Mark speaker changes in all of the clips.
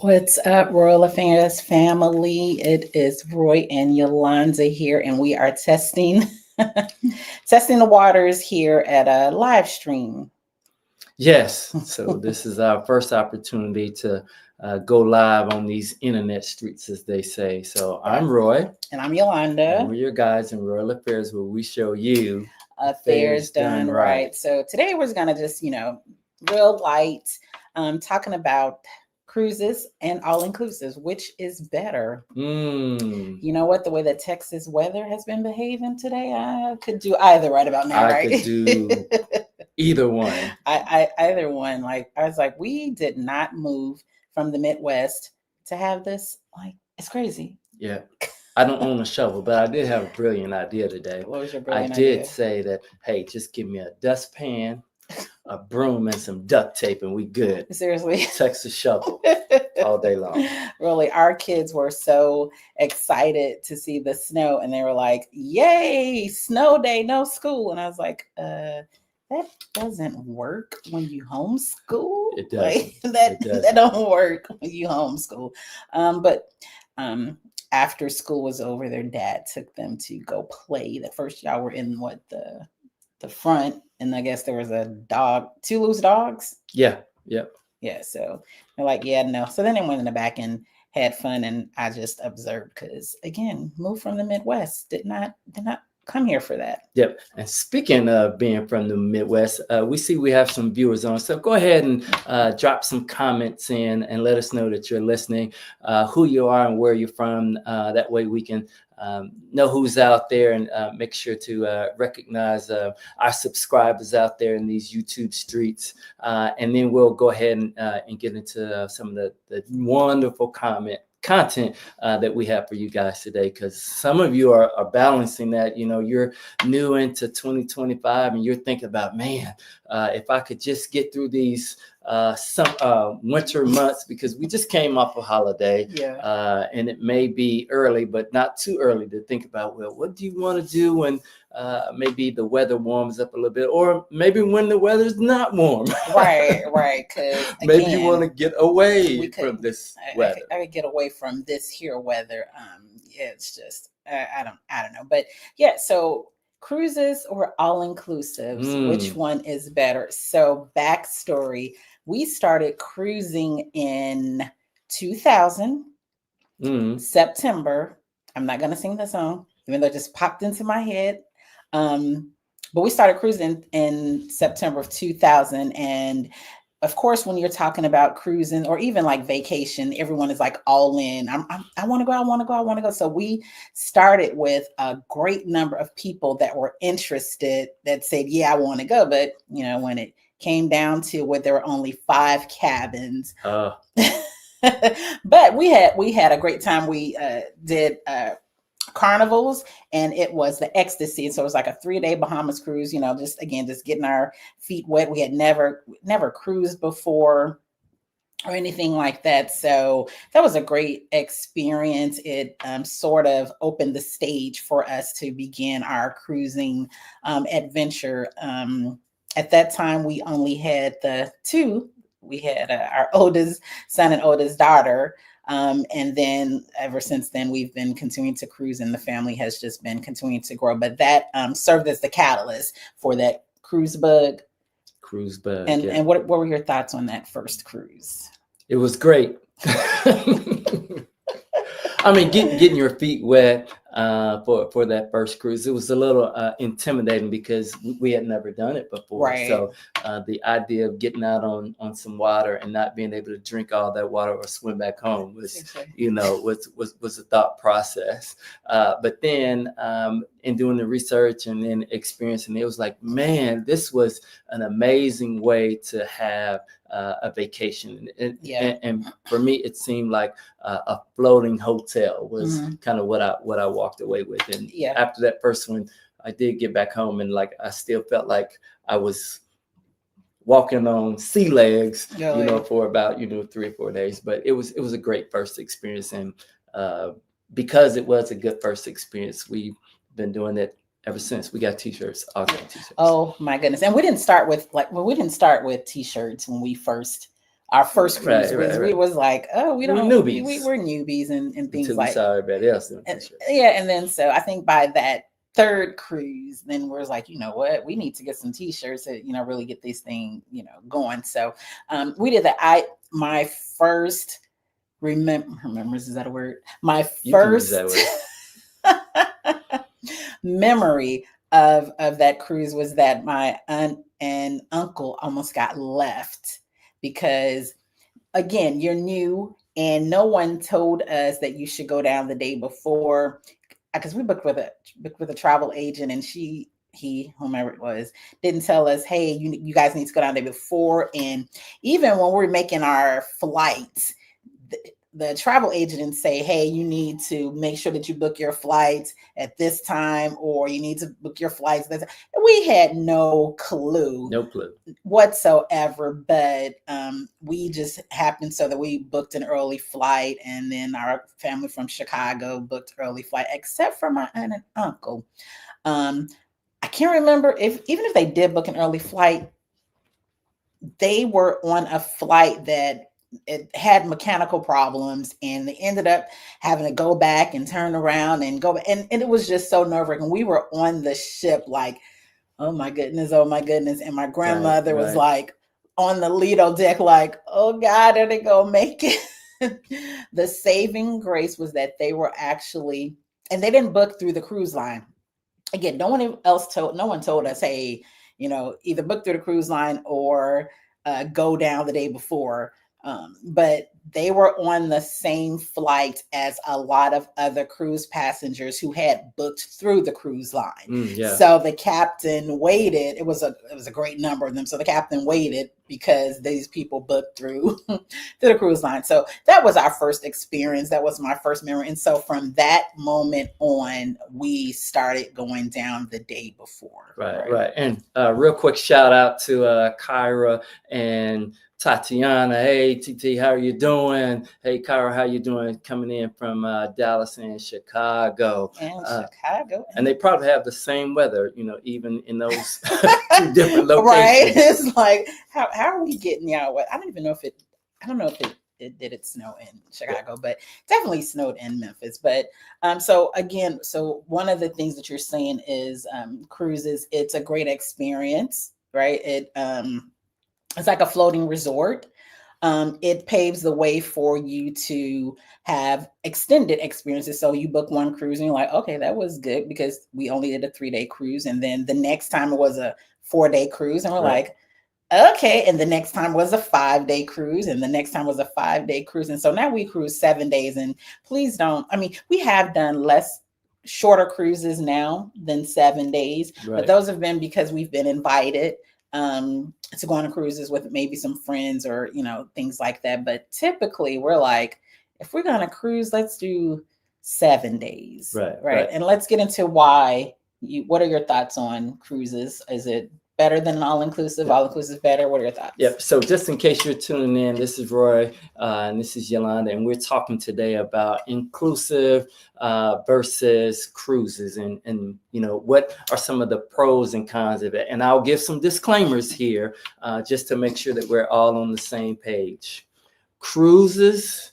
Speaker 1: What's up, Royal Affairs family? It is Roy and Yolanda here, and we are testing testing the waters here at a live stream.
Speaker 2: Yes, so this is our first opportunity to go live on these internet streets, as they say. So I'm Roy,
Speaker 1: And I'm
Speaker 2: and
Speaker 1: Yolanda.
Speaker 2: we're your guys in Royal Affairs, where we show you
Speaker 1: Affairs done right. So today we're gonna just, real light, talking about cruises and all inclusives, which is better. You know what? The way that Texas weather has been behaving today, I could do either right about now,
Speaker 2: I
Speaker 1: right?
Speaker 2: could do either one.
Speaker 1: Either one. Like I was like, we did not move from the Midwest to have this. Like it's crazy.
Speaker 2: Yeah. I don't own a shovel, but I did have a brilliant idea today.
Speaker 1: What was your
Speaker 2: I
Speaker 1: brilliant
Speaker 2: did
Speaker 1: idea?
Speaker 2: say that, hey, just give me a dustpan, a broom, and some duct tape, and we good.
Speaker 1: Seriously.
Speaker 2: Texas shovel all day long.
Speaker 1: Really, our kids were so excited to see the snow, and they were like, "Yay, snow day, no school!" And I was like, that doesn't work when you homeschool.
Speaker 2: It doesn't.
Speaker 1: That don't work when you homeschool. But after school was over, their dad took them to go play. The first y'all were in the front, and I guess there was a dog, two loose dogs.
Speaker 2: Yeah.
Speaker 1: Yeah, so they're like, yeah, no. So then they went in the back and had fun, and I just observed because again, moved from the Midwest, did not come here for that.
Speaker 2: Yep. And speaking of being from the Midwest, we see we have some viewers on. So go ahead and drop some comments in and let us know that you're listening, who you are and where you're from. That way we can know who's out there and make sure to recognize our subscribers out there in these YouTube streets. And then we'll go ahead and get into some of the wonderful content that we have for you guys today, because some of you are balancing that. You're new into 2025 and you're thinking about, man, if I could just get through these some winter months, because we just came off a holiday. And it may be early, but not too early to think about, well, what do you want to do when maybe the weather warms up a little bit, or maybe when the weather's not warm.
Speaker 1: Right. Because
Speaker 2: maybe you want to get away from this weather.
Speaker 1: I could get away from this here weather. It's just I don't know, but yeah. So cruises or all inclusives, which one is better? So backstory: we started cruising in 2000 September. I'm not gonna sing the song, even though it just popped into my head. But we started cruising in September of 2000. And of course, when you're talking about cruising or even like vacation, everyone is like all in. I want to go. So we started with a great number of people that were interested that said, yeah, I want to go. But, when it came down to where there were only 5 cabins, but we had a great time. We did carnivals, and it was the ecstasy. So it was like a 3-day Bahamas cruise, just getting our feet wet. We had never cruised before or anything like that. So that was a great experience. It sort of opened the stage for us to begin our cruising adventure. At that time, we only had the 2. We had our oldest son and oldest daughter. And then ever since then, we've been continuing to cruise, and the family has just been continuing to grow. But that served as the catalyst for that cruise bug. And what were your thoughts on that first cruise?
Speaker 2: It was great. I mean, getting your feet wet for that first cruise, it was a little intimidating because we had never done it before.
Speaker 1: Right.
Speaker 2: So the idea of getting out on some water and not being able to drink all that water or swim back home was a thought process. But then in doing the research and then experiencing it, was like, man, this was an amazing way to have a vacation. And for me, it seemed like a floating hotel was kind of what I walked away with. And after that first one, I did get back home, and like I still felt like I was walking on sea legs, for about 3 or 4 days. But it was a great first experience, and because it was a good first experience, we've been doing it ever since. We got t-shirts. All got t-shirts.
Speaker 1: Oh my goodness! And we didn't start with t-shirts when we first our first cruise was, we
Speaker 2: Right.
Speaker 1: was like, oh, we
Speaker 2: We were
Speaker 1: don't,
Speaker 2: newbies
Speaker 1: we're newbies and things
Speaker 2: until we
Speaker 1: like,
Speaker 2: saw everybody else doing
Speaker 1: and,
Speaker 2: t-shirts.
Speaker 1: yeah. And then, so I think by that third cruise, then we're like, you know what, we need to get some t-shirts to, you know, really get this thing, you know, going. So we did that. My first remembers, is that a word? My
Speaker 2: You can use
Speaker 1: first
Speaker 2: that word.
Speaker 1: memory of that cruise was that my aunt and uncle almost got left because, again, you're new and no one told us that you should go down the day before, because we booked with a travel agent, and he, whomever it was, didn't tell us, hey, you guys need to go down the day before. And even when we were making our flights, the travel agent didn't say, hey, you need to make sure that you book your flights at this time, or you need to book your flights. We had no clue whatsoever, but we just happened so that we booked an early flight, and then our family from Chicago booked early flight, except for my aunt and uncle. I can't remember even if they did book an early flight, they were on a flight that it had mechanical problems, and they ended up having to go back and turn around and go, and it was just so nerve-wracking. We were on the ship like, oh my goodness, oh my goodness. And my grandmother was like on the Lido deck like, oh God, are they gonna make it? The saving grace was that they were actually, and they didn't book through the cruise line. Again, no one told us, hey, you know, either book through the cruise line or go down the day before. But they were on the same flight as a lot of other cruise passengers who had booked through the cruise line. So the captain waited. It was a great number of them. So the captain waited because these people booked through the cruise line. So that was our first experience. That was my first memory. And so from that moment on, we started going down the day before.
Speaker 2: Right. And real quick shout out to Kyra and Tatiana. Hey, TT, how are you doing? Hey, Kyra, how you doing? Coming in from Dallas and Chicago. And they probably have the same weather, you know, even in those two different locations.
Speaker 1: Right. It's like, how are we getting y'all? I don't know if it did it snow in Chicago, but definitely snowed in Memphis. But so one of the things that you're saying is cruises, it's a great experience, right? It's like a floating resort. It paves the way for you to have extended experiences. So you book one cruise and you're like, okay, that was good because we only did a 3-day cruise. And then the next time it was a 4-day cruise. And we're like, okay. And the next time was a 5-day cruise. And the next time was a 5-day cruise. And so now we cruise 7 days. And we have done shorter cruises now than 7 days, but those have been because we've been invited to go on cruises with maybe some friends or, you know, things like that. But typically we're like, if we're going to cruise, let's do 7 days. Right. And let's get into what are your thoughts on cruises? Is it better than all-inclusive? All-inclusive better? What are your thoughts?
Speaker 2: Yep. So just in case you're tuning in, this is Roy and this is Yolanda, and we're talking today about inclusive versus cruises, and you know, what are some of the pros and cons of it. And I'll give some disclaimers here just to make sure that we're all on the same page. Cruises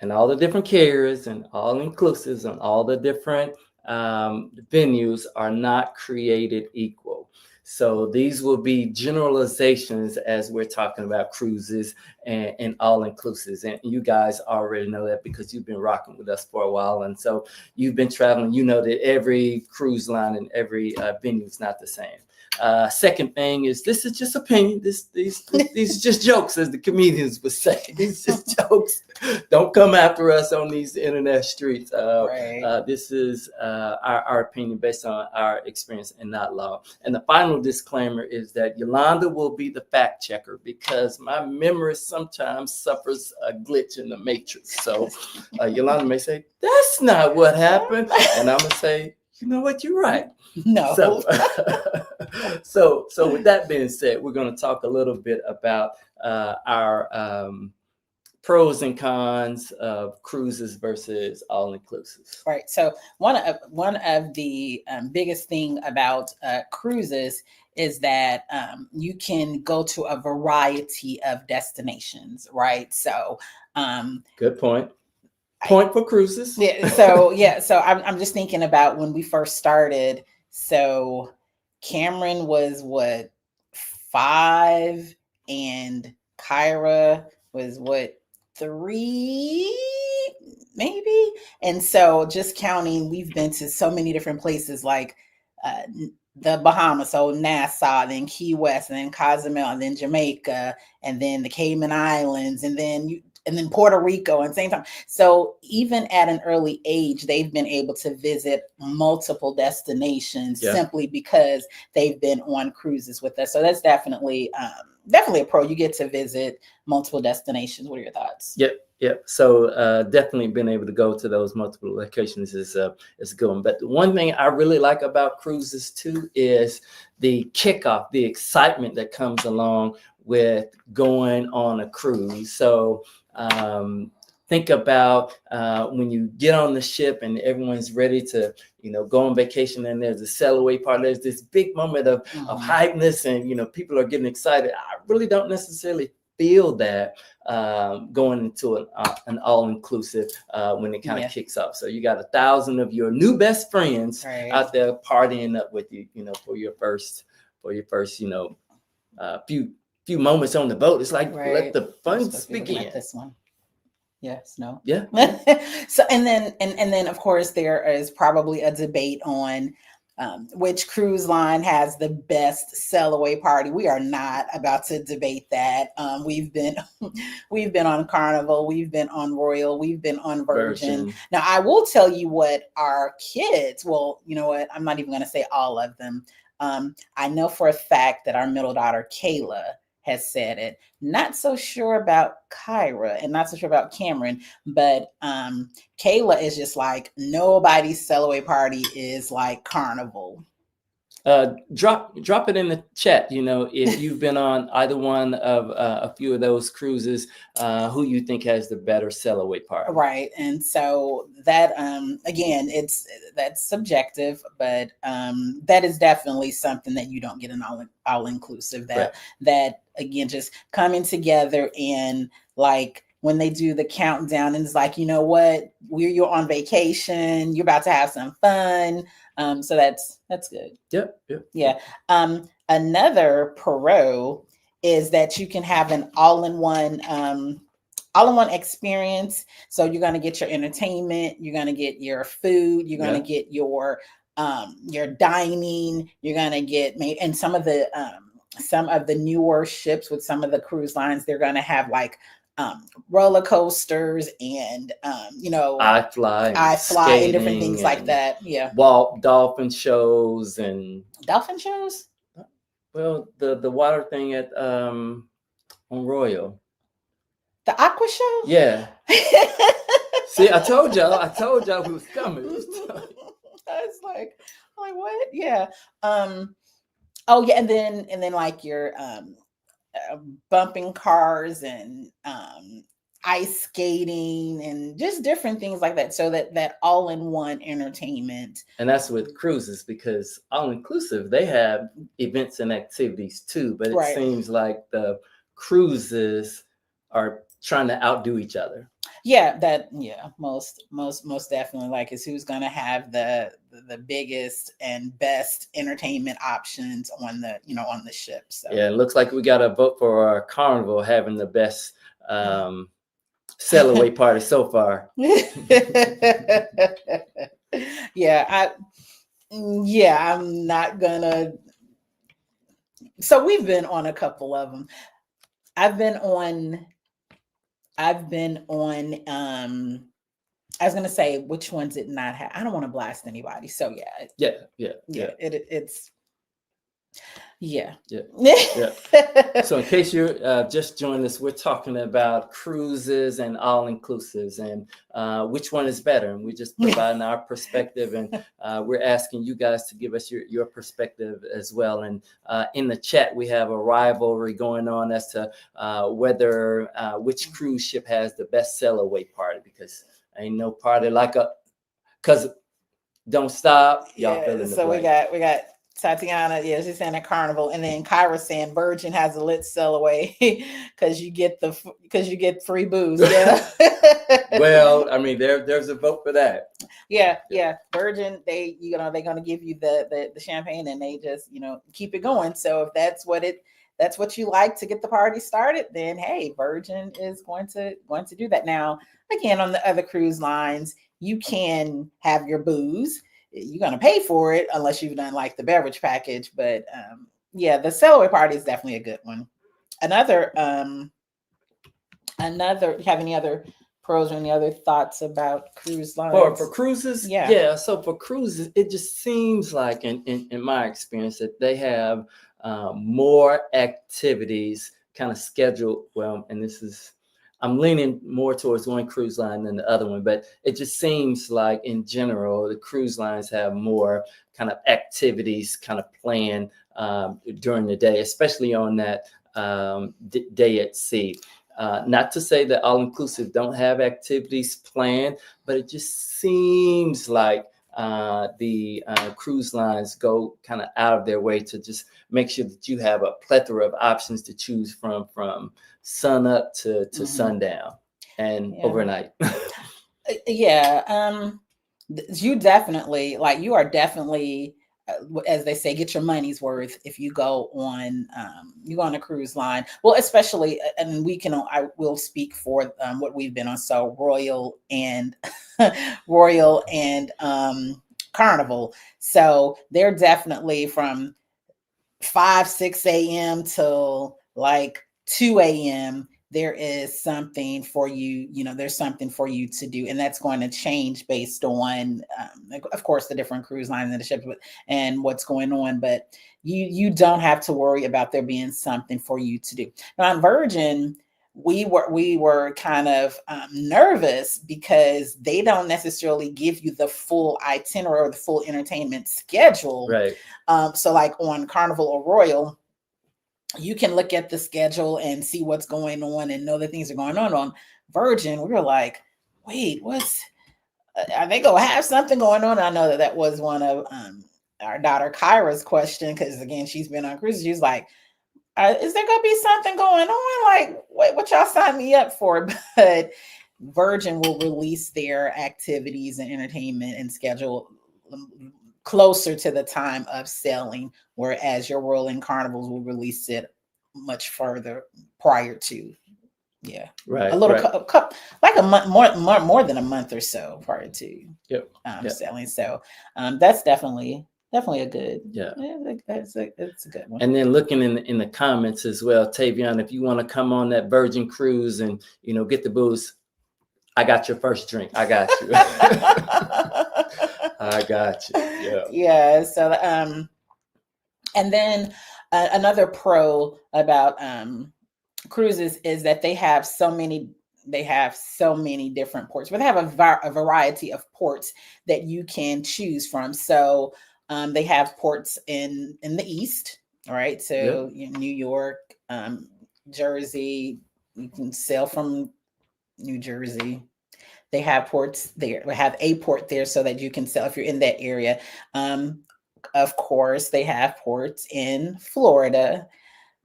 Speaker 2: and all the different carriers and all-inclusives and all the different venues are not created equal. So these will be generalizations as we're talking about cruises and all-inclusives. And you guys already know that because you've been rocking with us for a while. And so you've been traveling, you know that every cruise line and every venue is not the same. Second thing is, this is just opinion. These are just jokes, as the comedians would say. These just jokes. Don't come after us on these internet streets. This is our opinion based on our experience and not law. And the final disclaimer is that Yolanda will be the fact checker because my memory sometimes suffers a glitch in the matrix. So Yolanda may say, that's not what happened. And I'm going to say, you know what, you're right.
Speaker 1: No.
Speaker 2: So with that being said, we're going to talk a little bit about our pros and cons of cruises versus all-inclusive.
Speaker 1: Right. So one of the biggest thing about cruises is that you can go to a variety of destinations, right? So
Speaker 2: good point. Point for cruises.
Speaker 1: So I'm just thinking about when we first started. So Cameron was what, 5, and Kyra was what, 3 maybe. And so just counting, we've been to so many different places, like uh, the Bahamas, so Nassau, then Key West, and then Cozumel, and then Jamaica, and then the Cayman Islands, and then Puerto Rico and same time. So even at an early age, they've been able to visit multiple destinations simply because they've been on cruises with us. So that's definitely a pro. You get to visit multiple destinations. What are your thoughts?
Speaker 2: Yep. So definitely being able to go to those multiple locations is good one. But the one thing I really like about cruises too is the kickoff, the excitement that comes along with going on a cruise. So think about when you get on the ship and everyone's ready to, go on vacation, and there's a sail away part. There's this big moment of hypeness, and people are getting excited. I really don't necessarily feel that going into an all-inclusive when it kind of kicks off. So you got 1,000 of your new best friends out there partying up with you, for your first few moments on the boat. It's like let the fun begin.
Speaker 1: Like this one. Yes, no.
Speaker 2: Yeah.
Speaker 1: So and then of course there is probably a debate on which cruise line has the best sail away party. We are not about to debate that. We've been on Carnival, we've been on Royal, we've been on Virgin. Now I will tell you what our kids, well, you know what, I'm not even going to say all of them. I know for a fact that our middle daughter Kayla has said it. Not so sure about Kyra and not so sure about Cameron, but Kayla is just like, nobody's sail away party is like Carnival.
Speaker 2: Drop it in the chat, if you've been on either one of a few of those cruises, who you think has the better sail away party.
Speaker 1: Right. And so that again, that's subjective, but that is definitely something that you don't get an all inclusive. That again, just coming together and like when they do the countdown and it's like, you know what, you're on vacation, you're about to have some fun. So that's good.
Speaker 2: Yep.
Speaker 1: Yeah. Another pro is that you can have an all-in-one experience. So you're going to get your entertainment, you're going to get your food, you're going to get your dining, you're going to get and some of the newer ships with some of the cruise lines, they're going to have like roller coasters and I fly and different things like that. Yeah.
Speaker 2: Dolphin shows. Well, the water thing at on Royal.
Speaker 1: The aqua show?
Speaker 2: Yeah. See, I told y'all we was coming.
Speaker 1: It's like, what? Yeah. Oh yeah, and then like your bumping cars and ice skating and just different things like that. So that all-in-one entertainment.
Speaker 2: And that's with cruises, because all-inclusive, they have events and activities too, but it seems like the cruises are trying to outdo each other.
Speaker 1: Most definitely, like, is who's going to have the biggest and best entertainment options on the ship. So
Speaker 2: yeah, it looks like we got a vote for our Carnival having the best sail away party so far.
Speaker 1: I'm not gonna. So we've been on a couple of them. I've been on I was gonna say, which ones did not have. I don't want to blast anybody. So
Speaker 2: So in case you're just joining us, we're talking about cruises and all-inclusives and which one is better. And we're just providing our perspective, and we're asking you guys to give us your perspective as well. And in the chat, we have a rivalry going on as to whether which cruise ship has the best sail away party, because ain't no party like because don't stop. Y'all fill in the blank.
Speaker 1: We got Tatiana, yeah, she's saying at Carnival, and then Kyra saying Virgin has a lit sell away because you get free booze. Yeah.
Speaker 2: Well, I mean, there's a vote for that.
Speaker 1: Yeah. Virgin, they're gonna give you the champagne, and they just keep it going. So if that's what you like to get the party started, then hey, Virgin is going to do that. Now, again, on the other cruise lines, you can have your booze. You're gonna pay for it unless you've done like the beverage package. But yeah, the sail away party is definitely a good one. Another you have any other pros or any other thoughts about cruise
Speaker 2: For
Speaker 1: lines?
Speaker 2: cruises,
Speaker 1: Yeah.
Speaker 2: yeah. So for cruises, it just seems like, in my experience, that they have more activities kind of scheduled. Well, and I'm leaning more towards one cruise line than the other one, but it just seems like in general, the cruise lines have more kind of activities kind of planned during the day, especially on that day at sea. Not to say that all inclusive don't have activities planned, but it just seems like the cruise lines go kind of out of their way to just make sure that you have a plethora of options to choose from sun up to sundown and overnight.
Speaker 1: Yeah. You are definitely, as they say, get your money's worth if you go on a cruise line. Well, especially, and I will speak for what we've been on. So Royal and Carnival. So they're definitely from 5-6 a.m. till like 2 a.m. There is something for you, there's something for you to do, and that's going to change based on of course the different cruise lines and the ships and what's going on. But you don't have to worry about there being something for you to do. Now on Virgin, we were kind of nervous because they don't necessarily give you the full itinerary or the full entertainment schedule.
Speaker 2: Right.
Speaker 1: So like on Carnival or Royal, you can look at the schedule and see what's going on and know that things are going on Virgin. We were like, wait, are they gonna have something going on? I know that was one of our daughter Kyra's question, because again, she's been on cruises. She's like, is there gonna be something going on? Like, what y'all signed me up for? But Virgin will release their activities and entertainment and schedule closer to the time of sailing, whereas your Royal and Carnivals will release it much further prior to. Yeah,
Speaker 2: right.
Speaker 1: A little like a month, more than a month or so prior to sailing. So that's definitely a good.
Speaker 2: Yeah,
Speaker 1: it's a good one.
Speaker 2: And then looking in the comments as well, Tavion, if you want to come on that Virgin cruise and get the booze, I got your first drink. I got you. I got you.
Speaker 1: Yeah. So and then another pro about cruises is that they have so many different ports, but they have a variety of ports that you can choose from. So they have ports in the east, right? So New York, Jersey, you can sail from New Jersey. They have ports there. We have a port there so that you can sail if you're in that area. Of course, they have ports in Florida.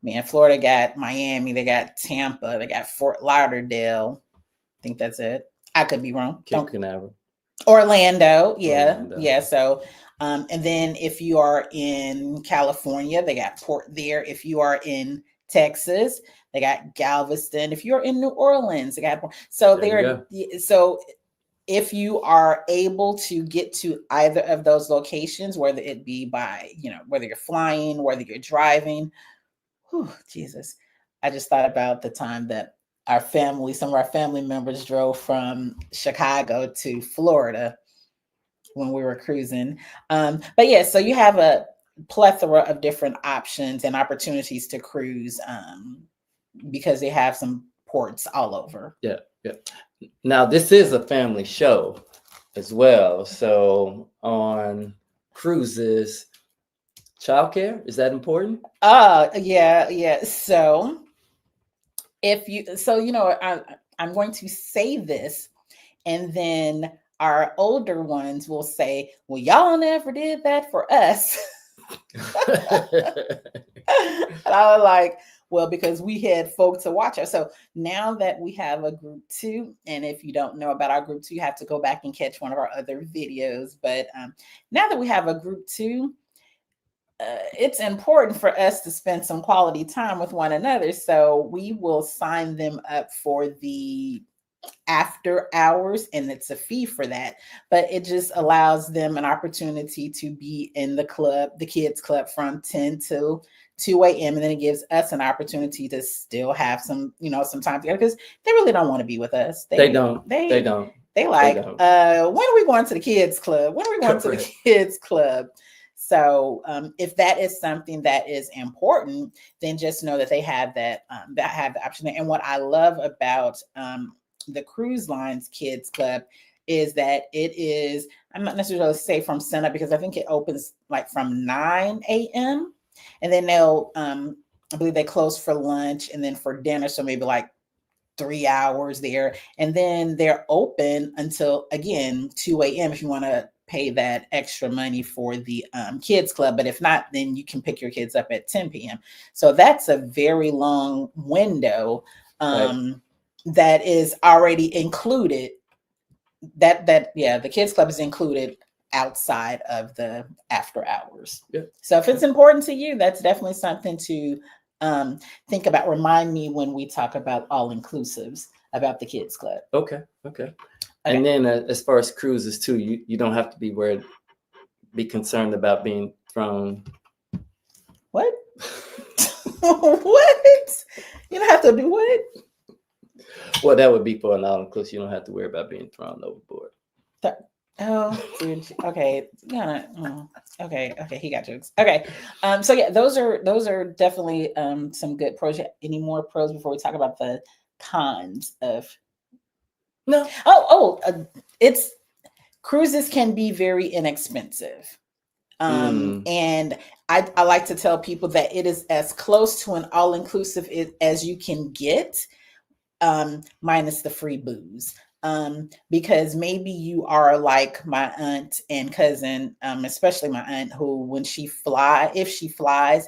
Speaker 1: Man, Florida got Miami, they got Tampa, they got Fort Lauderdale. I think that's it. I could be wrong. Orlando, yeah. Orlando. Yeah. So, and then if you are in California, they got port there. If you are in Texas, they got Galveston. If you're in New Orleans, they got port. So so if you are able to get to either of those locations, whether it be by, whether you're flying, whether you're driving. Whew, Jesus. I just thought about the time that some of our family members drove from Chicago to Florida when we were cruising. But yeah, so you have a plethora of different options and opportunities to cruise because they have some ports all over.
Speaker 2: Yeah. Now, this is a family show as well. So on cruises, childcare, is that important?
Speaker 1: Yeah. So I'm going to say this, and then our older ones will say, well, y'all never did that for us. And I was like, well, because we had folk to watch us. So now that we have a group two, and if you don't know about our group two, you have to go back and catch one of our other videos. But now that we have a group two, it's important for us to spend some quality time with one another. So we will sign them up for the after hours, and it's a fee for that, but it just allows them an opportunity to be in the club, the kids club, from 10 to 2 a.m. And then it gives us an opportunity to still have some, some time together, because they really don't want to be with us.
Speaker 2: They don't.
Speaker 1: They like, when are we going to the kids club? When are we going to the kids club? So if that is something that is important, then just know that they have that have the option. And what I love about the cruise lines kids club is that it is, I'm not necessarily say from sunup, because I think it opens like from 9 a.m. and then they'll I believe they close for lunch and then for dinner, so maybe like 3 hours there, and then they're open until again 2 a.m. if you want to pay that extra money for the kids club. But if not, then you can pick your kids up at 10 p.m. So that's a very long window.
Speaker 2: Right.
Speaker 1: That is already included. The kids club is included outside of the after hours.
Speaker 2: Yeah.
Speaker 1: So if it's important to you, that's definitely something to think about. Remind me when we talk about all inclusives about the kids club.
Speaker 2: Okay. And then as far as cruises too, you don't have to be concerned about being thrown.
Speaker 1: What? What? You don't have to do what?
Speaker 2: Well, that would be for an all-inclusive. You don't have to worry about being thrown overboard.
Speaker 1: Dude. Okay. Okay. He got jokes. Okay. So yeah, those are definitely some good pros. Any more pros before we talk about the cons of?
Speaker 2: No.
Speaker 1: It's cruises can be very inexpensive. And I like to tell people that it is as close to an all-inclusive as you can get, minus the free booze. Because maybe you are like my aunt and cousin, especially my aunt, who when if she flies,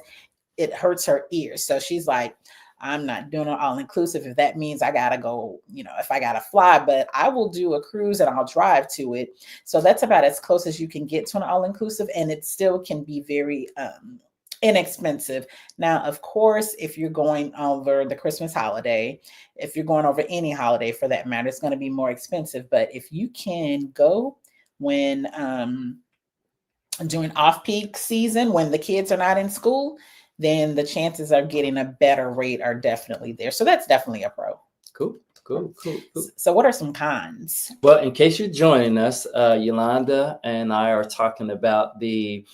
Speaker 1: it hurts her ears. So she's like, I'm not doing an all-inclusive if that means I gotta go, if I gotta fly, but I will do a cruise and I'll drive to it. So that's about as close as you can get to an all-inclusive, and it still can be very inexpensive. Now, of course, if you're going over the Christmas holiday, if you're going over any holiday for that matter, it's going to be more expensive. But if you can go when during off-peak season, when the kids are not in school, then the chances of getting a better rate are definitely there. So that's definitely a pro.
Speaker 2: Cool.
Speaker 1: So what are some cons?
Speaker 2: Well, in case you're joining us, Yolanda and I are talking about the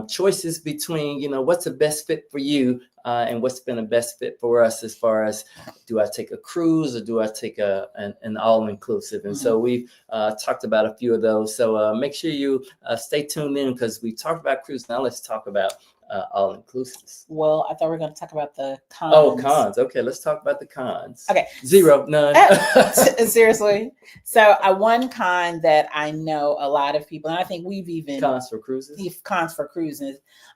Speaker 2: choices between, what's the best fit for you and what's been the best fit for us, as far as, do I take a cruise or do I take an all-inclusive? And so we've talked about a few of those. So make sure you stay tuned in, because we talked about cruise. Now let's talk about all-inclusives.
Speaker 1: Well, I thought we were going to talk about the cons.
Speaker 2: Oh, cons. Okay, let's talk about the cons.
Speaker 1: Okay.
Speaker 2: 0, none.
Speaker 1: Seriously. So one con that I know a lot of people, and I think we've even
Speaker 2: cons for cruises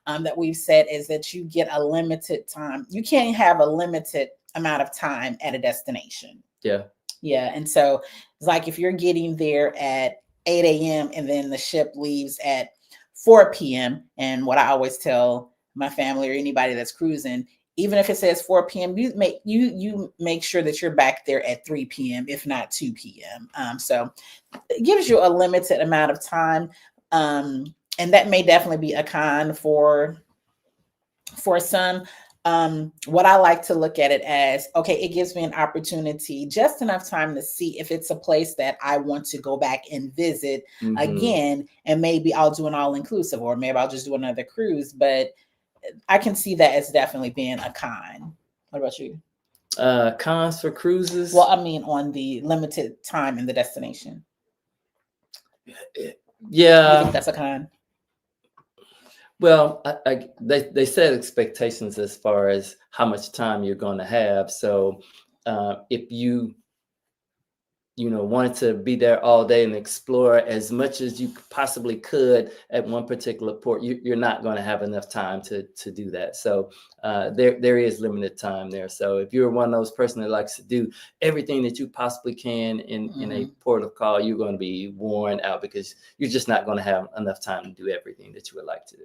Speaker 1: that we've said, is that you get a limited time. You can't have a limited amount of time at a destination.
Speaker 2: Yeah.
Speaker 1: And so it's like if you're getting there at 8 a.m. and then the ship leaves at 4 p.m. And what I always tell my family or anybody that's cruising, even if it says 4 p.m., you make sure that you're back there at 3 p.m., if not 2 p.m. So it gives you a limited amount of time. And that may definitely be a con for some. What I like to look at it as, okay, it gives me an opportunity, just enough time to see if it's a place that I want to go back and visit again, and maybe I'll do an all-inclusive, or maybe I'll just do another cruise. But I can see that as definitely being a con. What about you?
Speaker 2: Cons for cruises?
Speaker 1: Well, I mean, on the limited time in the destination.
Speaker 2: Yeah.
Speaker 1: You think that's a con?
Speaker 2: Well, they set expectations as far as how much time you're going to have. So if you wanted to be there all day and explore as much as you possibly could at one particular port, you're not going to have enough time to do that. So there is limited time there. So if you're one of those person that likes to do everything that you possibly can in a port of call, you're going to be worn out because you're just not going to have enough time to do everything that you would like to do.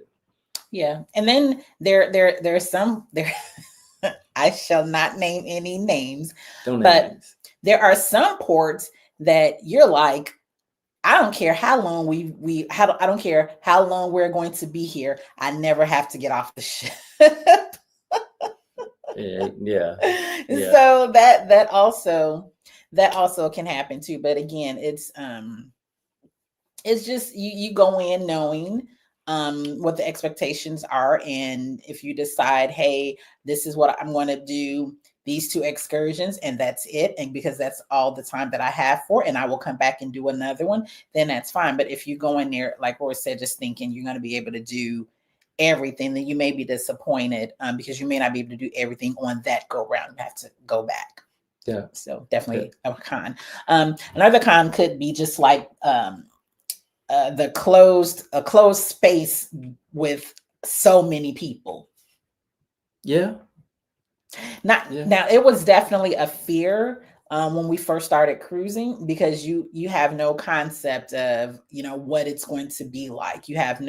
Speaker 1: Yeah. And then there's some there. I shall not name any names,
Speaker 2: Don't
Speaker 1: but
Speaker 2: names.
Speaker 1: There are some ports that you're like, I don't care how long I don't care how long we're going to be here. I never have to get off the ship.
Speaker 2: Yeah.
Speaker 1: So that also can happen too. But again, it's just you go in knowing what the expectations are, and if you decide, hey, this is what I'm going to do, these 2 excursions, and that's it, and because that's all the time that I have for, and I will come back and do another one, then that's fine. But if you go in there, like Roy said, just thinking you're going to be able to do everything, then you may be disappointed because you may not be able to do everything on that go round. You have to go back.
Speaker 2: Yeah.
Speaker 1: So definitely a con. Another con could be just like a closed space with so many people.
Speaker 2: Yeah.
Speaker 1: Now it was definitely a fear when we first started cruising, because you have no concept of what it's going to be like. You have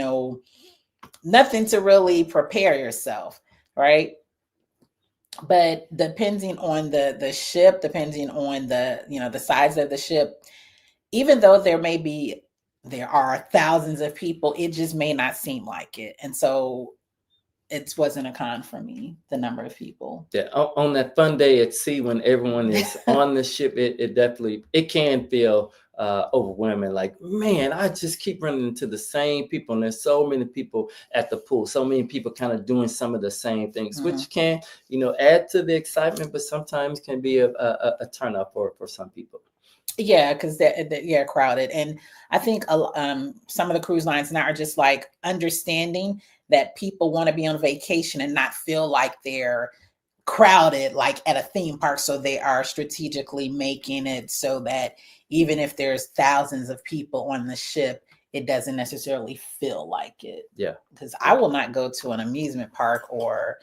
Speaker 1: nothing to really prepare yourself, right? But depending on the ship, depending on the size of the ship, even though there are thousands of people, it just may not seem like it. And so it wasn't a con for me, the number of people.
Speaker 2: Yeah, on that fun day at sea when everyone is on the ship, it definitely can feel overwhelming. Like, man, I just keep running into the same people, and there's so many people at the pool, so many people kind of doing some of the same things, which can add to the excitement, but sometimes can be a turn up for some people.
Speaker 1: Yeah, because they're crowded. And I think some of the cruise lines now are just like understanding that people want to be on vacation and not feel like they're crowded like at a theme park. So they are strategically making it so that even if there's thousands of people on the ship, it doesn't necessarily feel like it.
Speaker 2: Yeah.
Speaker 1: Because I will not go to an amusement park or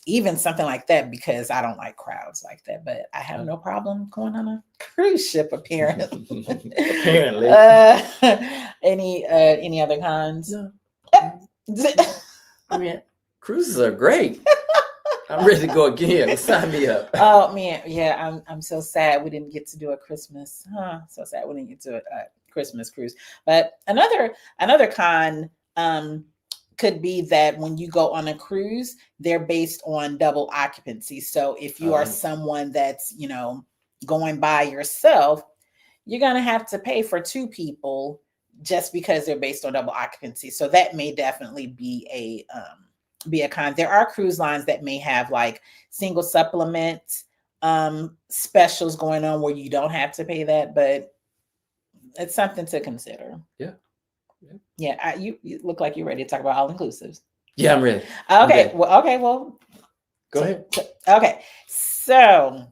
Speaker 1: even something like that because I don't like crowds like that. But I have no problem going on a cruise ship, apparently.
Speaker 2: Apparently.
Speaker 1: Any other cons?
Speaker 2: No. I mean, cruises are great. I'm ready to go again. Sign me up.
Speaker 1: Oh man, yeah, I'm so sad we didn't get to do a Christmas. So sad we didn't get to a Christmas cruise. But another con could be that when you go on a cruise, they're based on double occupancy. So if you are someone that's going by yourself, you're gonna have to pay for 2 people just because they're based on double occupancy. So that may definitely be a con. There are cruise lines that may have like single supplement specials going on where you don't have to pay that, but it's something to consider. Yeah. You look like you're ready to talk about all inclusives.
Speaker 2: Yeah, I'm ready.
Speaker 1: Okay. Well,
Speaker 2: go ahead.
Speaker 1: Okay. So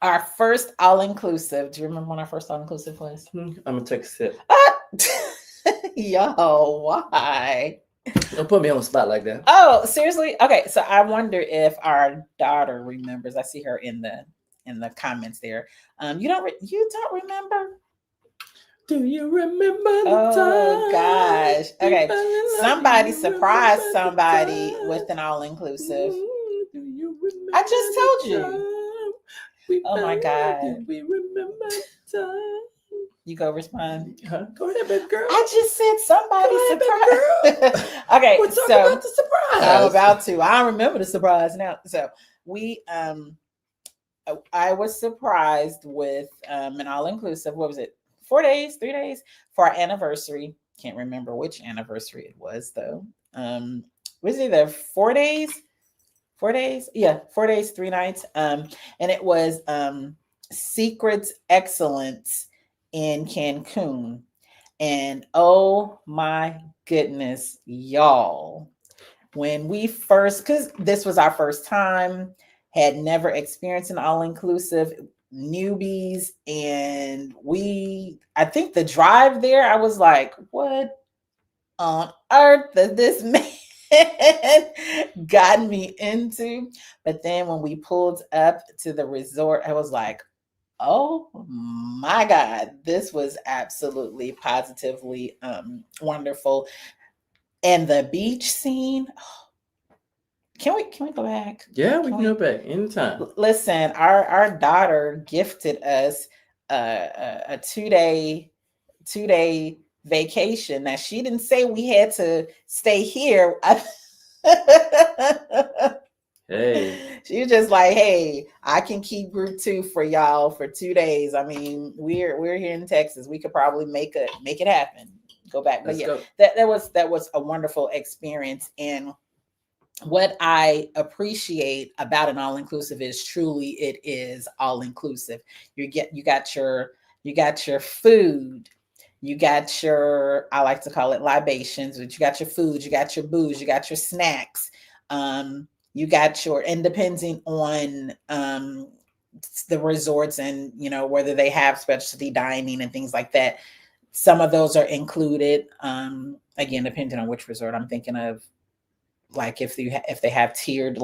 Speaker 1: our first all inclusive. Do you remember when our first all inclusive was?
Speaker 2: I'm gonna take a sip.
Speaker 1: Yo, why?
Speaker 2: Don't put me on the spot like that.
Speaker 1: Oh, seriously? Okay, so I wonder if our daughter remembers. I see her in the comments there. You don't remember?
Speaker 2: Do you remember the time?
Speaker 1: Oh gosh. Okay. Somebody surprised somebody with an all-inclusive. I just told you. Oh my God.
Speaker 2: We remember the time.
Speaker 1: You go respond.
Speaker 2: Go ahead, baby girl.
Speaker 1: I just said somebody surprised. Okay,
Speaker 2: we're talking about the surprise.
Speaker 1: I'm about to. I remember the surprise now. So we I was surprised with an all-inclusive. What was it? 4 days, 3 days for our anniversary. Can't remember which anniversary it was though. Was it either 4 days? 4 days? Yeah, 4 days, 3 nights. And it was Secrets Excellence in Cancun. And oh my goodness, y'all. When we first, because this was our first time, had never experienced an all-inclusive. newbies, and I think the drive there, I was like, what on earth does this man got me into? But then when we pulled up to the resort, I was like, oh my God, this was absolutely positively wonderful. And the beach scene, can we go back?
Speaker 2: Yeah, we
Speaker 1: Can
Speaker 2: can go
Speaker 1: we
Speaker 2: back anytime.
Speaker 1: listen? Our daughter gifted us a 2 day vacation. Now she didn't say we had to stay here.
Speaker 2: Hey,
Speaker 1: She was just like, "Hey, I can keep group two for y'all for 2 days. I mean, we're here in Texas. We could probably make it happen. Go back." But
Speaker 2: let's
Speaker 1: yeah,
Speaker 2: go.
Speaker 1: that was a wonderful experience. And what I appreciate about an all inclusive is truly it is all inclusive. You got your food, you got your, I like to call it libations, but you got your food, you got your booze, you got your snacks, you got your, and depending on the resorts and whether they have specialty dining and things like that, some of those are included. Again, depending on which resort I'm thinking of, like if they have
Speaker 2: Mm.
Speaker 1: tiered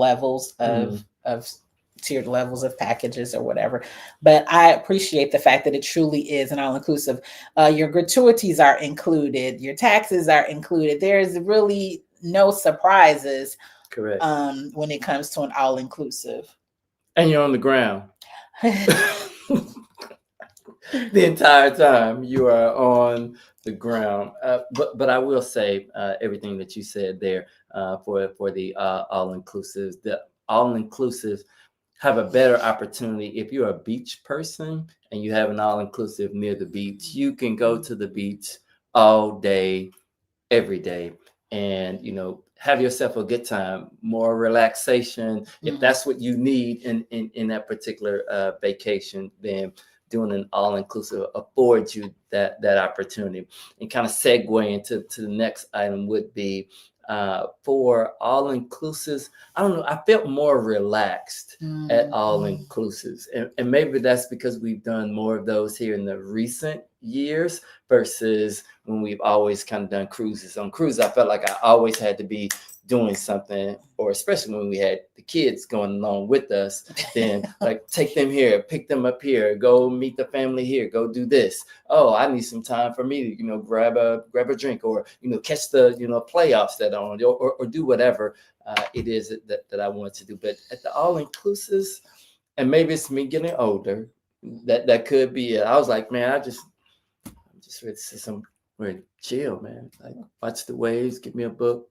Speaker 1: levels of packages or whatever. But I appreciate the fact that it truly is an all inclusive. Your gratuities are included, your taxes are included. There's really no surprises
Speaker 2: Correct.
Speaker 1: when it comes to an all inclusive.
Speaker 2: And you're on the ground. The entire time you are on the ground. But I will say everything that you said there for the all inclusives. The all inclusives have a better opportunity if you're a beach person and you have an all inclusive near the beach. You can go to the beach all day, every day, and have yourself a good time, more relaxation. If
Speaker 1: Mhm.
Speaker 2: that's what you need in that particular vacation, then doing an all-inclusive affords you that opportunity. And kind of segue into the next item would be for all-inclusives. I don't know, I felt more relaxed at all
Speaker 1: Mhm.
Speaker 2: inclusives, and maybe that's because we've done more of those here in the recent years versus when we've always kind of done cruises. On cruises, I felt like I always had to be doing something, or especially when we had the kids going along with us, then like take them here, pick them up here, go meet the family here, go do this. Oh, I need some time for me to, grab a drink, or catch the playoffs that are on, or do whatever it is that I want to do. But at the all inclusives, and maybe it's me getting older, that could be it. I was like, man, I'm just ready to see some ready to chill, man. Like watch the waves, get me a book,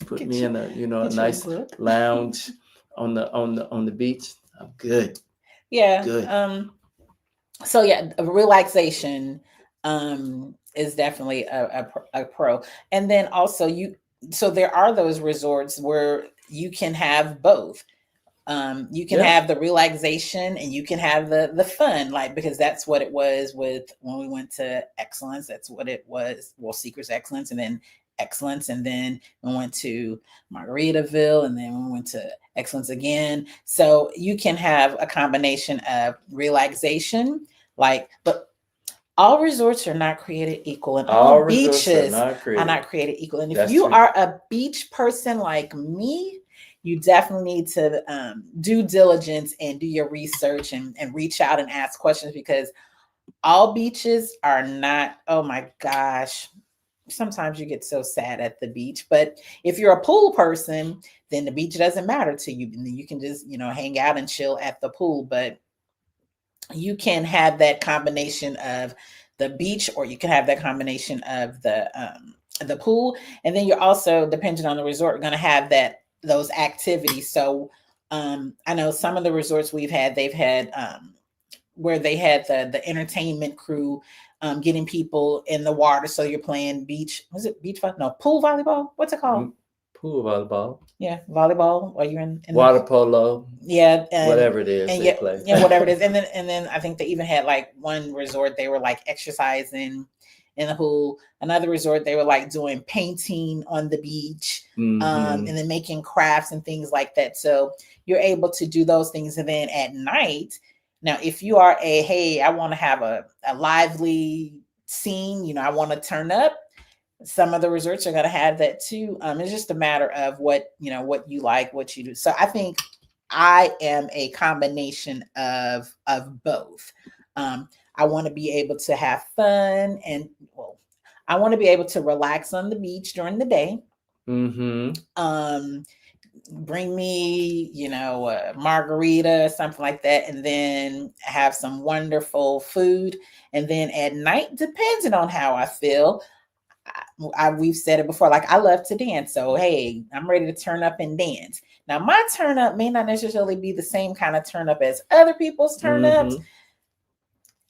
Speaker 2: put
Speaker 1: Get
Speaker 2: me
Speaker 1: you
Speaker 2: in a
Speaker 1: get you a
Speaker 2: nice
Speaker 1: book.
Speaker 2: lounge on the beach. I'm good.
Speaker 1: Yeah.
Speaker 2: Good.
Speaker 1: So yeah, relaxation is definitely a pro. And then also so there are those resorts where you can have both. You can
Speaker 2: Yeah.
Speaker 1: have the relaxation and you can have the fun, like, because that's what it was with when we went to Excellence. That's what it was. Well, Secret's Excellence, and then Excellence, and then we went to Margaritaville, and then we went to Excellence again. So you can have a combination of relaxation, like, but all resorts are not created equal, and
Speaker 2: All
Speaker 1: all
Speaker 2: resorts are
Speaker 1: beaches
Speaker 2: not
Speaker 1: are
Speaker 2: created.
Speaker 1: not created equal. And if
Speaker 2: That's
Speaker 1: you
Speaker 2: true.
Speaker 1: are a beach person like me, you definitely need to do diligence and do your research and reach out and ask questions, because all beaches are not, oh my gosh. Sometimes you get so sad at the beach, but if you're a pool person, then the beach doesn't matter to you. And then you can just, hang out and chill at the pool. But you can have that combination of the beach, or you can have that combination of the pool. And then you're also, depending on the resort, going to have those activities. So I know some of the resorts we've had, they've had where they had the entertainment crew getting people in the water. So you're playing beach, was it no, pool volleyball, what's it called?
Speaker 2: Pool volleyball,
Speaker 1: Yeah, volleyball, or you're in the,
Speaker 2: water polo,
Speaker 1: yeah, and
Speaker 2: whatever it is
Speaker 1: and
Speaker 2: they
Speaker 1: yeah,
Speaker 2: play.
Speaker 1: yeah, whatever it is. And then I think they even had like one resort, they were like exercising in the pool. Another resort, they were like doing painting on the beach,
Speaker 2: Mm-hmm.
Speaker 1: and then making crafts and things like that. So you're able to do those things. And then at night, Now, if you are hey, I want to have a lively scene, I want to turn up, some of the resorts are going to have that too. It's just a matter of what you like, what you do. So I think I am a combination of both. I want to be able to have fun and I want to be able to relax on the beach during the day.
Speaker 2: Mm-hmm.
Speaker 1: Bring me, a margarita, something like that, and then have some wonderful food. And then at night, depending on how I feel, we've said it before, like I love to dance. So, hey, I'm ready to turn up and dance. Now, my turn up may not necessarily be the same kind of turn up as other people's turn ups.
Speaker 2: Mm-hmm.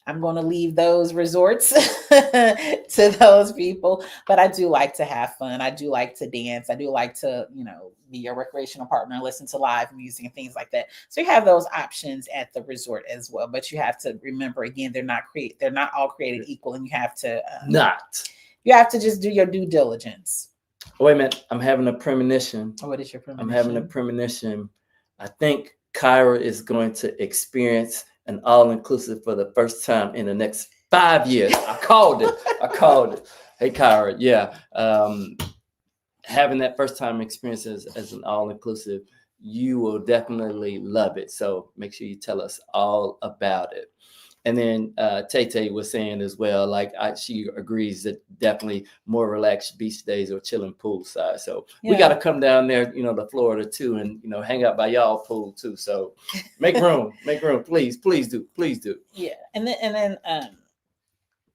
Speaker 1: I'm going to leave those resorts to those people. But I do like to have fun. I do like to dance. I do like to, be a recreational partner and listen to live music and things like that. So you have those options at the resort as well. But you have to remember, again, they're not all created equal, and you have to just do your due diligence.
Speaker 2: Wait a minute. I'm having a premonition.
Speaker 1: What is your premonition?
Speaker 2: I'm having a premonition. I think Kyra is going to experience an all-inclusive for the first time in the next 5 years. I called it. Hey, Kyra. Yeah. Having that first time experience as an all-inclusive, you will definitely love it. So make sure you tell us all about it. And then Tay was saying as well, like she agrees that definitely more relaxed beach days or chilling poolside. So we got to come down there, to Florida too, and hang out by y'all pool too. So make room, please do.
Speaker 1: Yeah, and then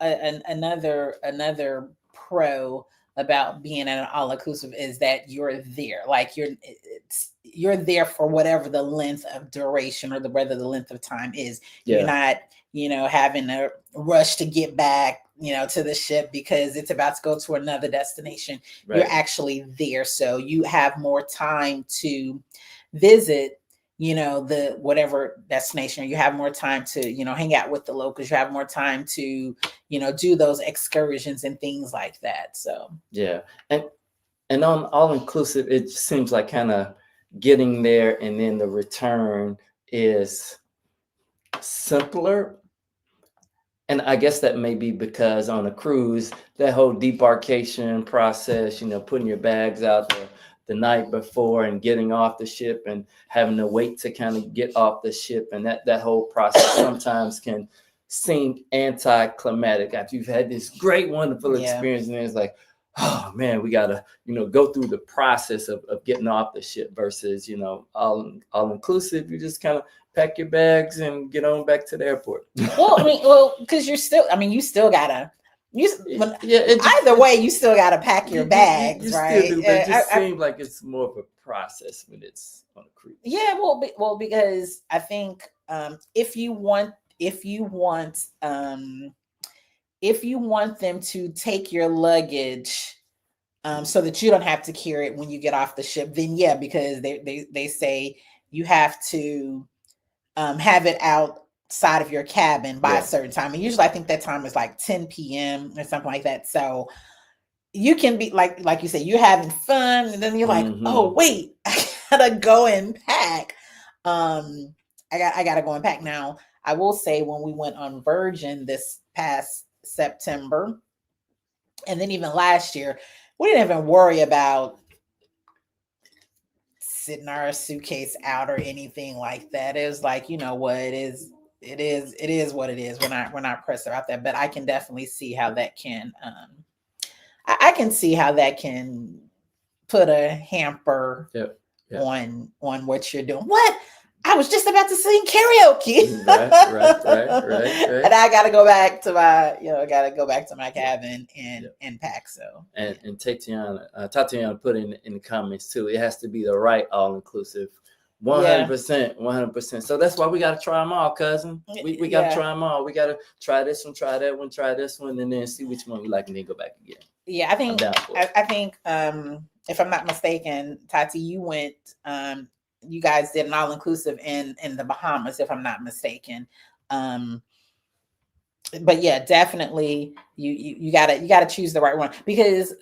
Speaker 1: another pro about being at an all inclusive is that you're there, like you're there for whatever the length of duration or whether the length of time is. Yeah. You're not having a rush to get back to the ship because it's about to go to another destination. Right. You're actually there, so you have more time to visit the whatever destination. You have more time to hang out with the locals. You have more time to do those excursions and things like that. So
Speaker 2: yeah, and on all inclusive, it seems like kind of getting there and then the return is simpler. And I guess that may be because on a cruise, that whole debarkation process, putting your bags out the night before and getting off the ship and having to wait to kind of get off the ship, and that whole process sometimes can seem anticlimactic after you've had this great, wonderful experience. And then it's like, oh man, we gotta go through the process of getting off the ship versus all inclusive. You just kind of pack your bags and get on back to the airport.
Speaker 1: Because you still gotta. Either way, you still got to pack your bags, you right?
Speaker 2: Still do, but it just seems like it's more of a process when it's on a cruise.
Speaker 1: Yeah, because I think if you want them to take your luggage, so that you don't have to carry it when you get off the ship, then yeah, because they say you have to have it outside of your cabin by a certain time. And usually I think that time is like 10 p.m. or something like that. So you can be like you said, you're having fun, and then you're like, oh wait, I gotta go and pack. I gotta go and pack. Now, I will say, when we went on Virgin this past September, and then even last year, we didn't even worry about sitting our suitcase out or anything like that. It was like, what it is what it is. We're not pressed about that, but I can definitely see how that can I can see how that can put a hamper on what you're doing. What? I was just about to sing karaoke. Right. And I gotta go back to my cabin and pack. So
Speaker 2: and Tatiana put in the comments too. It has to be the right all inclusive. 100%. So that's why we got to try them all, cousin. We got to try them all. We got to try this one, try that one, try this one, and then see which one we like, and then go back again.
Speaker 1: Yeah, I think if I'm not mistaken, Tati, you went. You guys did an all inclusive in the Bahamas, if I'm not mistaken. But yeah, definitely you gotta choose the right one, because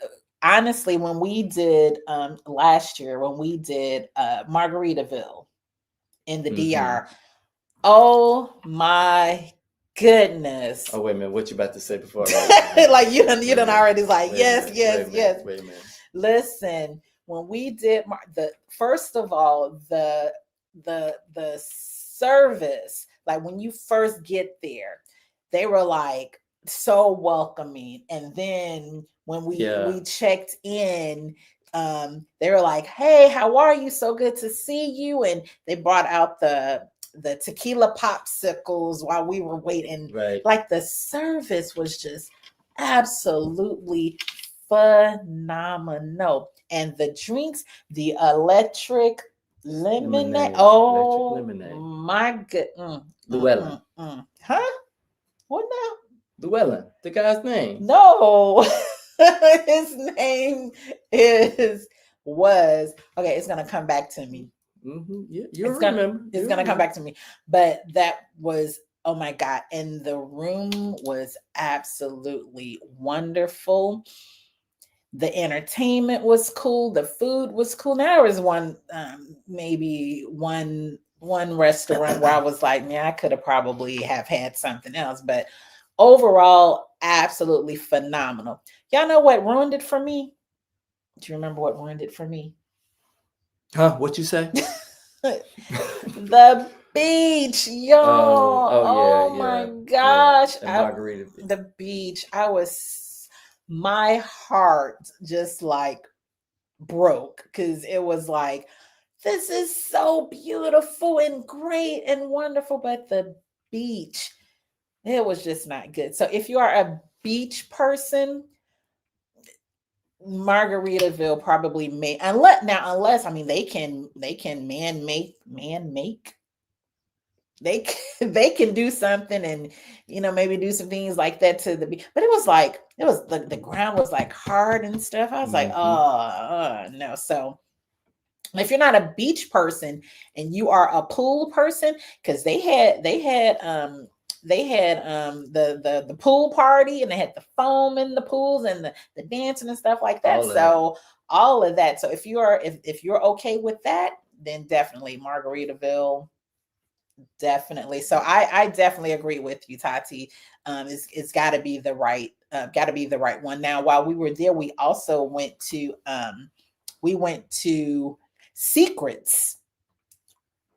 Speaker 1: honestly, when we did last year, when we did Margaritaville in the DR, Oh my goodness.
Speaker 2: Oh, wait a minute. What you about to say before I
Speaker 1: Like you done already like, yes, yes, yes.
Speaker 2: Wait a minute.
Speaker 1: Listen, when we did the first of all, the service, like when you first get there, they were like so welcoming. And then when we checked in, they were like, hey, how are you? So good to see you. And they brought out the tequila popsicles while we were waiting.
Speaker 2: Right.
Speaker 1: Like the service was just absolutely phenomenal. And the drinks, the electric lemonade. Oh,
Speaker 2: electric lemonade.
Speaker 1: My good.
Speaker 2: Llewellyn.
Speaker 1: Huh? What now?
Speaker 2: Llewellyn, the guy's name.
Speaker 1: No. His name was okay. It's gonna come back to me.
Speaker 2: Yeah, you'll remember.
Speaker 1: It's gonna come back to me. But that was, oh my God. And the room was absolutely wonderful. The entertainment was cool. The food was cool. Now there was maybe one restaurant where I was like, man, I could have probably have had something else. But overall, absolutely phenomenal. Y'all know what ruined it for me? Do you remember what ruined it for me?
Speaker 2: Huh? What you say?
Speaker 1: The beach, y'all. Oh my gosh.
Speaker 2: Margarita.
Speaker 1: The beach. My heart just like broke because it was like, this is so beautiful and great and wonderful, but the beach, it was just not good. So if you are a beach person, Margaritaville probably may, unless I mean they can man make they can do something and maybe do some things like that to the beach. But it was like the ground was like hard and stuff. I was like, oh no. So if you're not a beach person and you are a pool person, because they had the pool party and they had the foam in the pools and the dancing and stuff like that. All of that. So if you're okay with that, then definitely Margaritaville. Definitely. So I definitely agree with you, Tati. It's got to be the right one. Now, while we were there, we also went to Secrets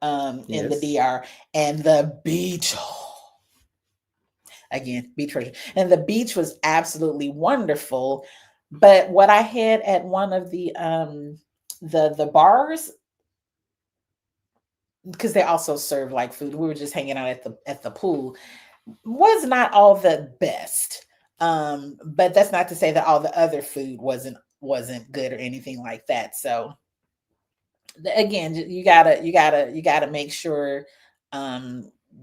Speaker 1: in the DR, and the beach. Again, beach version, and the beach was absolutely wonderful. But what I had at one of the bars, because they also serve like food, we were just hanging out at the pool, was not all the best. But that's not to say that all the other food wasn't good or anything like that. So again, you gotta make sure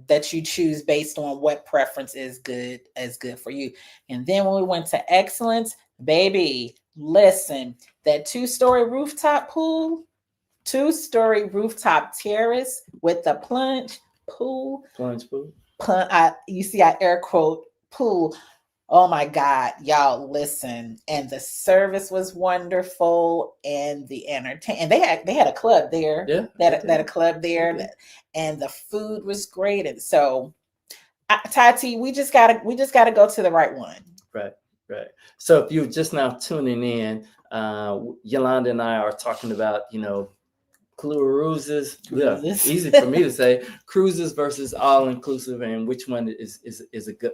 Speaker 1: that you choose based on what preference is good for you. And then when we went to Excellence, baby, listen, that 2-story rooftop pool, 2-story rooftop terrace with the plunge pool. You see, I air quote pool. Oh my God, y'all, listen. And the service was wonderful, and the entertainment. And they had a club there.
Speaker 2: Yeah,
Speaker 1: they had a club there, and the food was great. And so, Tati, we just gotta go to the right one.
Speaker 2: Right. So if you're just now tuning in, Yolanda and I are talking about cruises. Yeah, easy for me to say. Cruises versus all inclusive, and which one is a good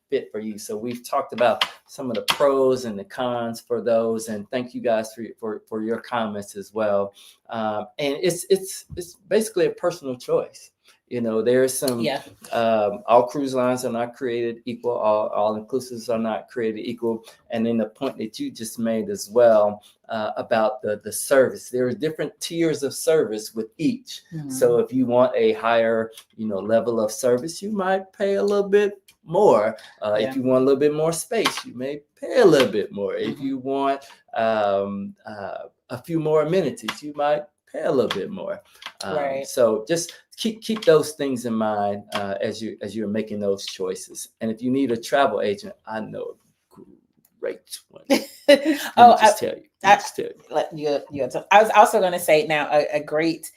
Speaker 2: fit for you. So we've talked about some of the pros and the cons for those, and thank you guys for your comments as well. And it's basically a personal choice. There's some all cruise lines are not created equal, all inclusives are not created equal. And then the point that you just made as well about the service, there are different tiers of service with each. Mm-hmm. So if you want a higher level of service, you might pay a little bit more. If you want a little bit more space, you may pay a little bit more. Mm-hmm. If you want a few more amenities, you might pay a little bit more. So just keep those things in mind as you're making those choices. And if you need a travel agent, I know a great one. I
Speaker 1: was also going to say now a great,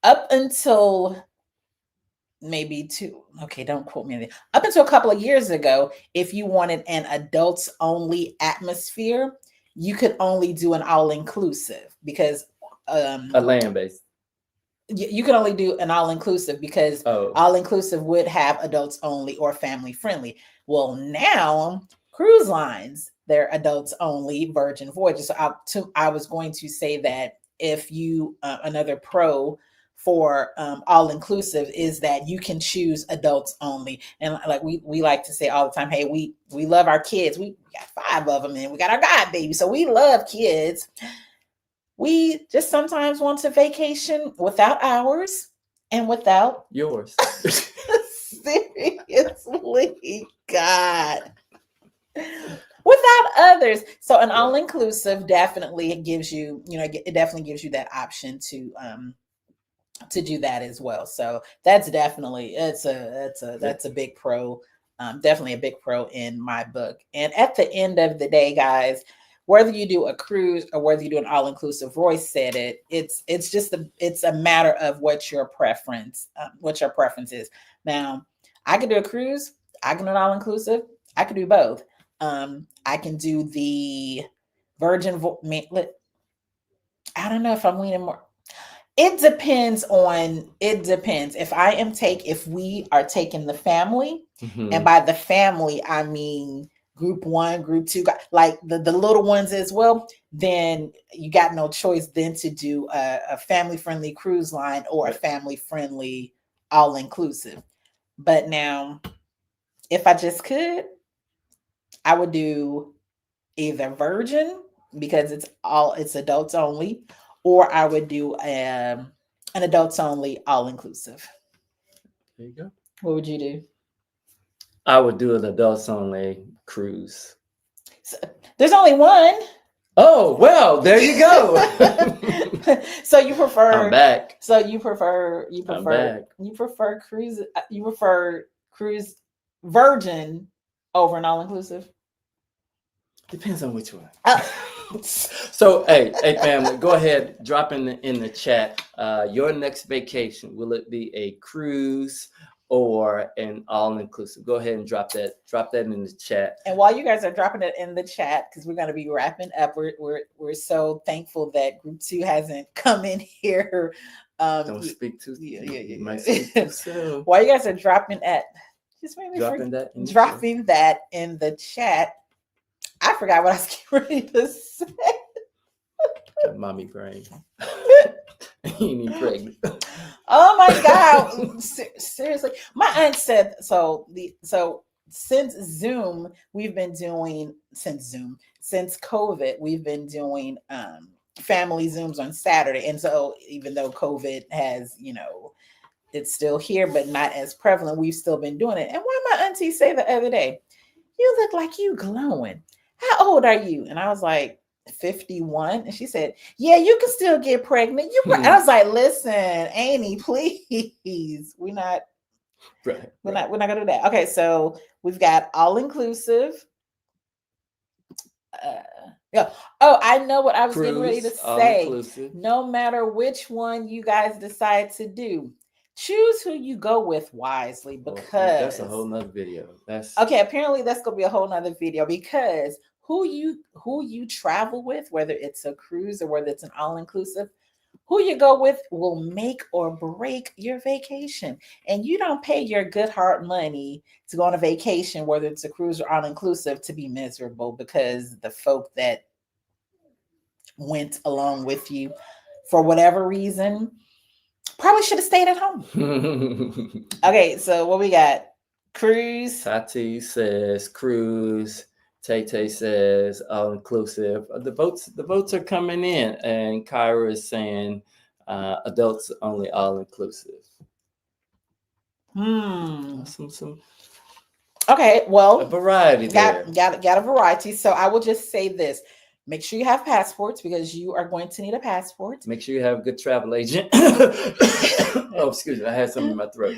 Speaker 1: up until maybe two. Okay, don't quote me on that. Up until a couple of years ago, if you wanted an adults only atmosphere, you could only do an all inclusive because
Speaker 2: A
Speaker 1: um
Speaker 2: land base.
Speaker 1: you can only do an all inclusive because
Speaker 2: Oh,
Speaker 1: all inclusive would have adults only or family friendly. Well, now cruise lines, they're adults only Virgin Voyages. So I was going to say that if you another pro for all inclusive is that you can choose adults only, and like we like to say all the time, hey, we love our kids. We got five of them, and we got our god baby, so we love kids. We just sometimes want to vacation without ours and without
Speaker 2: yours.
Speaker 1: seriously, God, without others. So an
Speaker 2: Yeah.
Speaker 1: all inclusive definitely gives you, it definitely gives you that option to do that as well. So that's definitely
Speaker 2: Yeah.
Speaker 1: that's a big pro, definitely a big pro in my book. And at the end of the day, guys, whether you do a cruise or whether you do an all inclusive, Royce said it. It's just it's a matter of what your preference is. Now, I could do a cruise. I can do an all inclusive. I could do both. I can do the Virgin. I don't know if I'm leaning more. It depends if we are taking the family, and
Speaker 2: Hmm.
Speaker 1: by the family I mean group one, group two, like the little ones as well, then you got no choice then to do a family friendly cruise line or a
Speaker 2: Yeah.
Speaker 1: family friendly all inclusive. But now if I just could, I would do either Virgin because it's adults only, or I would do an adults only all inclusive.
Speaker 2: There you go.
Speaker 1: What would you do?
Speaker 2: I would do an adults only cruise.
Speaker 1: So, there's only one.
Speaker 2: Oh, well, there you go.
Speaker 1: So you
Speaker 2: I'm
Speaker 1: prefer
Speaker 2: back. I'm back.
Speaker 1: you prefer cruise you prefer cruise Virgin over an all inclusive.
Speaker 2: Depends on which one.
Speaker 1: Uh,
Speaker 2: So, hey, family, go ahead, drop in the chat. Your next vacation, will it be a cruise or an all inclusive? Go ahead and drop that in the chat.
Speaker 1: And while you guys are dropping it in the chat, because we're going to be wrapping up, we're so thankful that Group Two hasn't come in here.
Speaker 2: Don't speak too.
Speaker 1: Yeah,
Speaker 2: You might
Speaker 1: yeah.
Speaker 2: speak too soon.
Speaker 1: While you guys are dropping at, just made me
Speaker 2: Dropping that in the chat.
Speaker 1: dropping that in the chat. I forgot what I was getting ready to say.
Speaker 2: Got mommy brain. You ain't pregnant.
Speaker 1: Oh my God! Seriously, my aunt said so. Since Zoom, we've been doing since COVID, we've been doing family Zooms on Saturday, and so even though COVID has it's still here, but not as prevalent, we've still been doing it. And what my auntie say the other day, you look like you glowing. How old are you? And I was like, 51. And she said, yeah, you can still get pregnant. And I was like, listen, Annie, please.
Speaker 2: Right.
Speaker 1: We're not gonna do that. Okay, so we've got all inclusive. Yeah. Oh, I know what I was getting ready to
Speaker 2: Cruise, all
Speaker 1: say.
Speaker 2: inclusive.
Speaker 1: No matter which one you guys decide to do, choose who you go with wisely, because
Speaker 2: that's a whole nother video. That's
Speaker 1: okay. Apparently, that's gonna be a whole nother video, because who you travel with, whether it's a cruise or whether it's an all inclusive, who you go with will make or break your vacation. And you don't pay your good hard money to go on a vacation, whether it's a cruise or all inclusive, to be miserable because the folk that went along with you, for whatever reason, probably should have stayed at home. Okay, so what we got? Cruise.
Speaker 2: Tati says cruise. Tay Tay says all inclusive. The votes are coming in, and Kyra is saying adults only, all inclusive. Some
Speaker 1: Okay, well,
Speaker 2: a variety there.
Speaker 1: Got a variety. So I will just say this: make sure you have passports, because you are going to need a passport.
Speaker 2: Make sure you have a good travel agent. Oh, excuse me, I had something in my throat.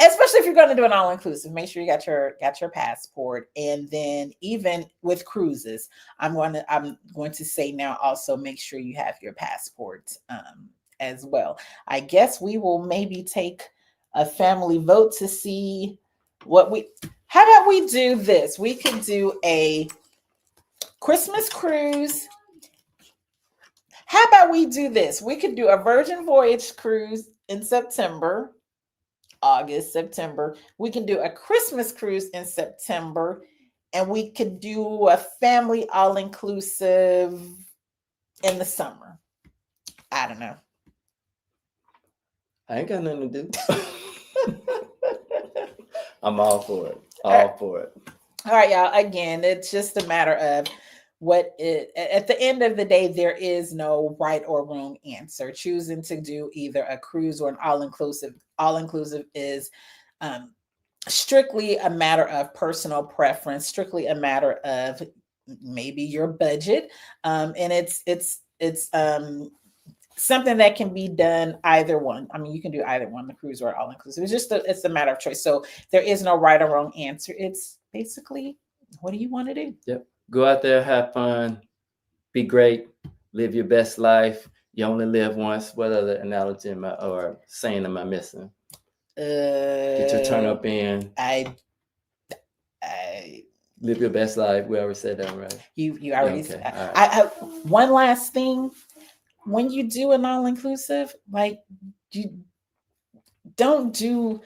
Speaker 1: Especially if you're going to do an all inclusive, make sure you got your passport. And then even with cruises, I'm going to say now also make sure you have your passport as well. I guess we will maybe take a family vote to see what we. How about we do this? We could do a Christmas cruise. How about we do this? We could do a Virgin Voyage cruise in September, August, September. We can do a Christmas cruise in September, and we could do a family all inclusive in the summer. I don't know.
Speaker 2: I ain't got nothing to do. I'm all for it. All for it.
Speaker 1: All right, y'all. Again, it's just a matter of what it, at the end of the day, there is no right or wrong answer. Choosing to do either a cruise or an all inclusive is strictly a matter of personal preference, strictly a matter of maybe your budget. And it's something that can be done either one. I mean, you can do either one, the cruise or all inclusive. It's just it's a matter of choice. So there is no right or wrong answer. It's basically, what do you want to do?
Speaker 2: Yep. Go out there, have fun, be great, live your best life. You only live once. What other analogy or saying am I missing? Get your turn up in.
Speaker 1: I
Speaker 2: live your best life. We already said that, right?
Speaker 1: You already
Speaker 2: okay.
Speaker 1: said.
Speaker 2: Right.
Speaker 1: I one last thing. When you do an all inclusive, like you don't do.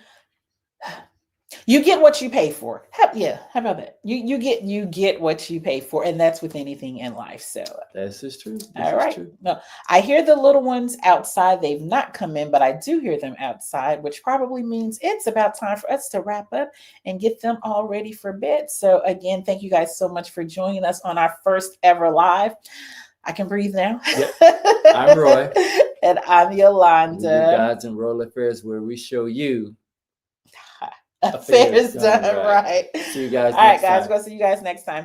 Speaker 1: You get what you pay for. Yeah, how about that? You get what you pay for, and that's with anything in life. So
Speaker 2: that's just true.
Speaker 1: All right. No, I hear the little ones outside. They've not come in, but I do hear them outside, which probably means it's about time for us to wrap up and get them all ready for bed. So again, thank you guys so much for joining us on our first ever live. I can breathe now.
Speaker 2: Yep. I'm Roy.
Speaker 1: And I'm Yolanda.
Speaker 2: Gods and Roll Affairs, where we show you
Speaker 1: affairs done right.
Speaker 2: See you guys
Speaker 1: all right,
Speaker 2: next
Speaker 1: guys.
Speaker 2: time.
Speaker 1: We'll see you guys next time.